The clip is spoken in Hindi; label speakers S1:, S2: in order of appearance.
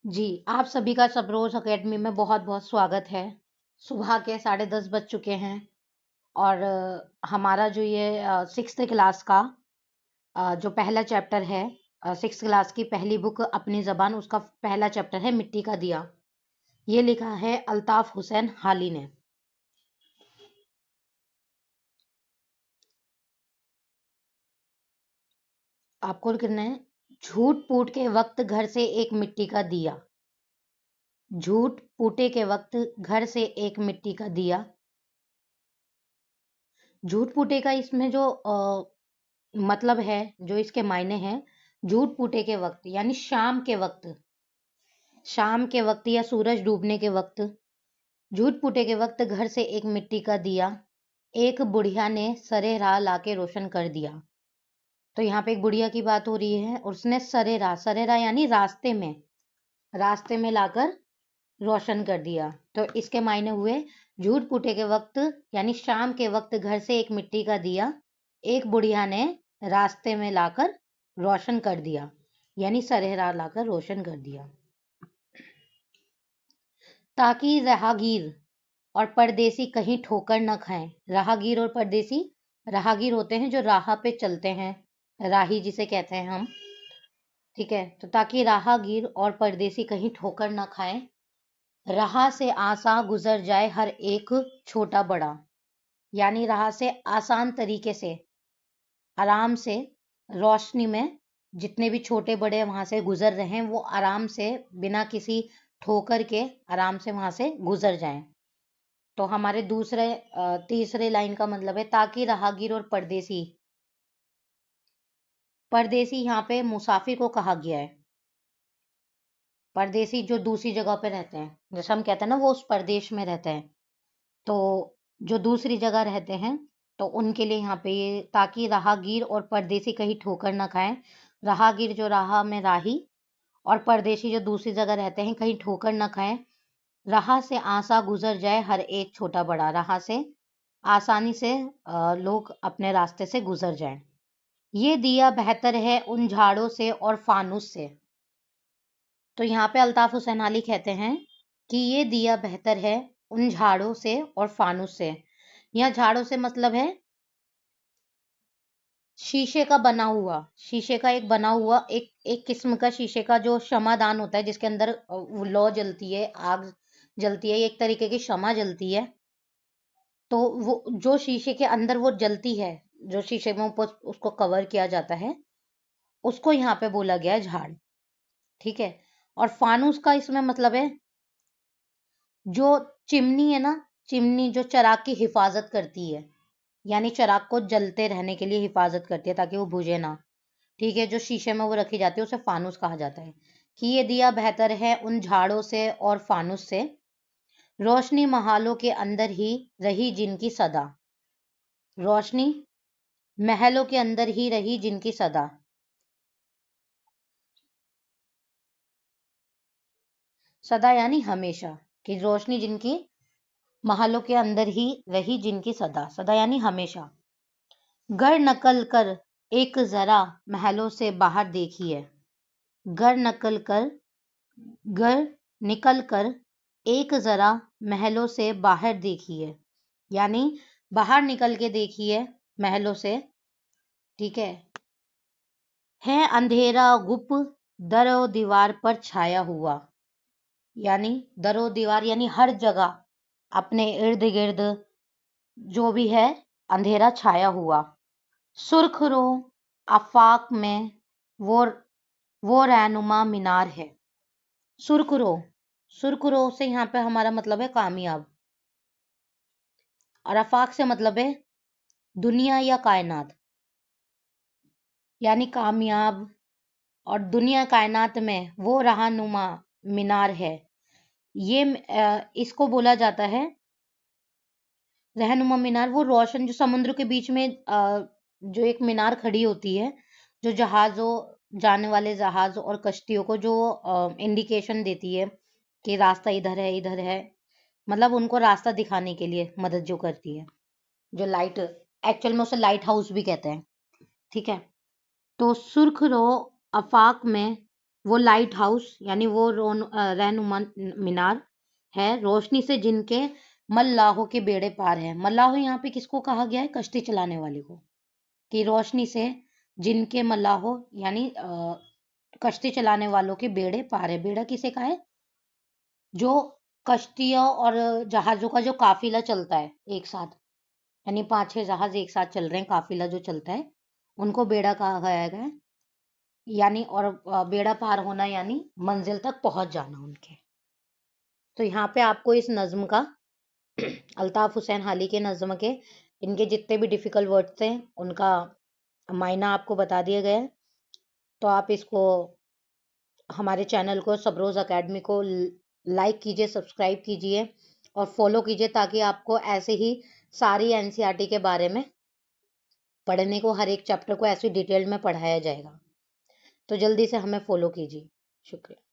S1: जी, आप सभी का सप्रोस अकेडमी में बहुत-बहुत स्वागत है। सुबह के 10:30 बज चुके हैं और हमारा जो ये 6th क्लास का जो पहला चैप्टर है 6th क्लास की पहली बुक अपनी ज़बान उसका पहला चैप्टर है मिट्टी का दिया। ये लिखा है अल्ताफ हुसैन हाली ने। आपको करना है झूठ पूट के वक्त घर से एक मिट्टी का दिया। झूठ पूटे के वक्त घर से एक मिट्टी का दिया। झूठ पूटे का इसमें जो मतलब है, जो इसके मायने हैं, झूठ पूटे के वक्त यानी शाम के वक्त या सूरज डूबने के वक्त, झूठ पूटे के वक्त घर से एक मिट्टी का दिया एक बुढ़िया ने सरे राह लाके रोशन कर दिया। तो यहाँ पे एक बुढ़िया की बात हो रही है, उसने सरे राह यानी रास्ते में लाकर रोशन कर दिया। तो इसके मायने हुए झूठ पूटे के वक्त यानी शाम के वक्त घर से एक मिट्टी का दिया एक बुढ़िया ने रास्ते में लाकर रोशन कर दिया, यानी सरेहरा लाकर रोशन कर दिया। ताकि राहगीर और परदेसी कहीं ठोकर न खाएं। राहगीर और परदेसी, राहगीर होते हैं जो राह पे चलते हैं, राही जिसे कहते हैं हम, ठीक है। तो ताकि राहगीर और परदेसी कहीं ठोकर न खाएं, राह से आसान गुजर जाए हर एक छोटा बड़ा, यानी राह से आसान तरीके से आराम से रोशनी में जितने भी छोटे बड़े वहां से गुजर रहे हैं वो आराम से बिना किसी ठोकर के आराम से वहां से गुजर जाएं। तो हमारे तीसरे लाइन का मतलब है ताकि राहगीर और परदेसी, परदेसी यहाँ पे मुसाफिर को कहा गया है। परदेसी जो दूसरी जगह पे रहते हैं, जैसे हम कहते हैं ना वो उस प्रदेश में रहते हैं, तो जो दूसरी जगह रहते हैं तो उनके लिए यहाँ पे ये ताकि राहगीर और परदेसी कहीं ठोकर ना खाएं। राहगीर जो राह में राही और परदेसी जो दूसरी जगह रहते हैं कहीं ठोकर ना खाएं। राह से आसा गुजर जाए हर एक छोटा बड़ा, राह से आसानी से लोग अपने रास्ते से गुजर जाएं। ये दिया बेहतर है उन झाड़ों से और फानूस से। तो यहाँ पे अल्ताफ हुसैन अली कहते हैं कि ये दिया बेहतर है उन झाड़ों से और फानूस से। यहाँ झाड़ों से मतलब है शीशे का बना हुआ, शीशे का एक बना हुआ एक किस्म का शीशे का जो क्षमादान होता है जिसके अंदर लौ जलती है, आग जलती है, एक तरीके की क्षमा जलती है। तो वो जो शीशे के अंदर वो जलती है, जो शीशे में ऊपर उसको कवर किया जाता है, उसको यहाँ पे बोला गया है झाड़, ठीक है। और फानूस का इसमें मतलब है जो चिमनी है ना, चिमनी जो चिराग की हिफाजत करती है, यानी चिराग को जलते रहने के लिए हिफाजत करती है ताकि वो बुझे ना, ठीक है। जो शीशे में वो रखी जाती है उसे फानूस कहा जाता है। कि ये दिया बेहतर है उन झाड़ों से और फानूस से, रोशनी महालों के अंदर ही रही जिनकी सदा। रोशनी महलों के अंदर ही रही जिनकी सदा। सदा यानी हमेशा, कि रोशनी जिनकी महलों के अंदर ही रही जिनकी सदा, सदा यानी हमेशा। घर नकल कर एक जरा महलों से बाहर देखिए। घर नकल कर, घर निकल कर एक जरा महलों से बाहर देखिए, यानी बाहर निकल के देखिए महलों से, ठीक है अंधेरा गुप दरो दीवार पर छाया हुआ, यानी दरो दीवार यानी हर जगह अपने इर्द गिर्द जो भी है अंधेरा छाया हुआ। सुर्ख रो आफाक में वो वो रहनुमा मीनार है। सुर्ख रो, सुर्ख रो से यहाँ पे हमारा मतलब है कामयाब, और आफाक से मतलब है दुनिया या कायनात, यानी कामयाब और दुनिया कायनात में वो रहनुमा मीनार है। ये इसको बोला जाता है रहनुमा मीनार, वो रोशन जो समुद्र के बीच में जो एक मीनार खड़ी होती है, जो जहाजों जाने वाले जहाज और कश्तियों को जो इंडिकेशन देती है कि रास्ता इधर है, मतलब उनको रास्ता दिखाने के लिए मदद जो करती है, जो लाइट, एक्चुअल में उसे लाइट हाउस भी कहते हैं, ठीक है। तो सुर्ख रो आफाक में वो लाइट हाउस यानी वो रहनुमा मीनार है रोशनी से जिनके मल्लाहों के बेड़े पार है। मल्लाह यहाँ पे किसको कहा गया है? कश्ती चलाने वाले को। कि रोशनी से जिनके मल्लाहों यानी कश्ती चलाने वालों के बेड़े पार है। बेड़ा किसे कहा है? जो कश्तियों और जहाजों का जो काफिला चलता है एक साथ, यानी 5-6 जहाज एक साथ चल रहे हैं, काफिला जो चलता है उनको बेड़ा कहा गया है। यानी और बेड़ा पार होना यानी मंजिल तक पहुंच जाना उनके। तो यहाँ पे आपको इस नज्म का अल्ताफ हुसैन हाली के नज्म के इनके जितने भी डिफिकल्ट वर्ड्स थे उनका मायना आपको बता दिया गया है। तो आप इसको हमारे चैनल को सबरोज़ अकेडमी को लाइक कीजिए, सब्सक्राइब कीजिए और फॉलो कीजिए ताकि आपको ऐसे ही सारी एनसीईआरटी के बारे में पढ़ने को हर एक चैप्टर को ऐसी डिटेल में पढ़ाया जाएगा। तो जल्दी से हमें फॉलो कीजिए। शुक्रिया।